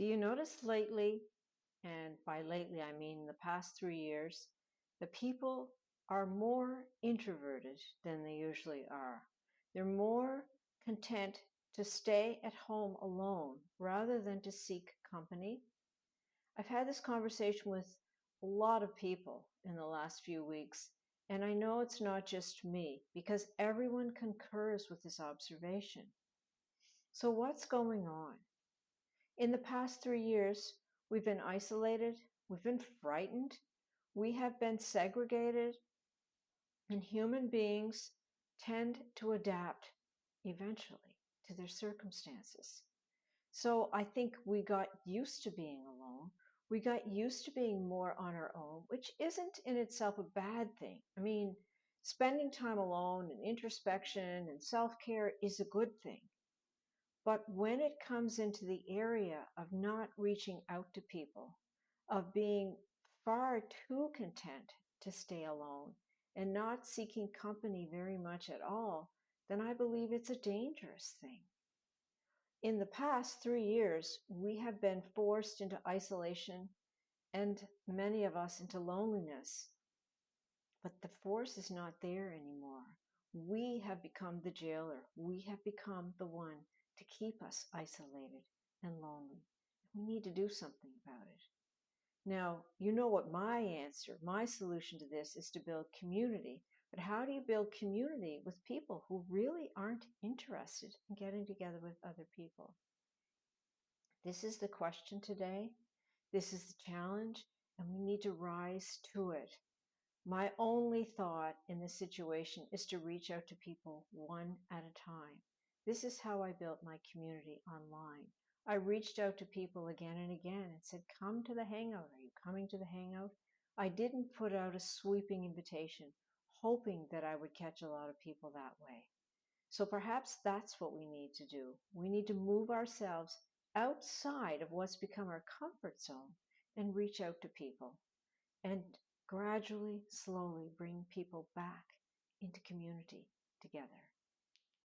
Do you notice lately, and by lately I mean the past 3 years, that people are more introverted than they usually are? They're more content to stay at home alone rather than to seek company. I've had this conversation with a lot of people in the last few weeks, and I know it's not just me because everyone concurs with this observation. So, what's going on? In the past 3 years, we've been isolated, we've been frightened, we have been segregated, and human beings tend to adapt eventually to their circumstances. So I think we got used to being alone. We got used to being more on our own, which isn't in itself a bad thing. I mean, spending time alone and introspection and self care is a good thing. But when it comes into the area of not reaching out to people, of being far too content to stay alone and not seeking company very much at all, then I believe it's a dangerous thing. In the past 3 years, we have been forced into isolation and many of us into loneliness. But the force is not there anymore. We have become the jailer. We have become the one to keep us isolated and lonely. We need to do something about it. Now, you know what my answer, my solution to this is to build community. But how do you build community with people who really aren't interested in getting together with other people? This is the question today. This is the challenge, and we need to rise to it. My only thought in this situation is to reach out to people one at a time. This is how I built my community online. I reached out to people again and again and said, come to the hangout. Are you coming to the hangout? I didn't put out a sweeping invitation, hoping that I would catch a lot of people that way. So perhaps that's what we need to do. We need to move ourselves outside of what's become our comfort zone and reach out to people and gradually, slowly bring people back into community together.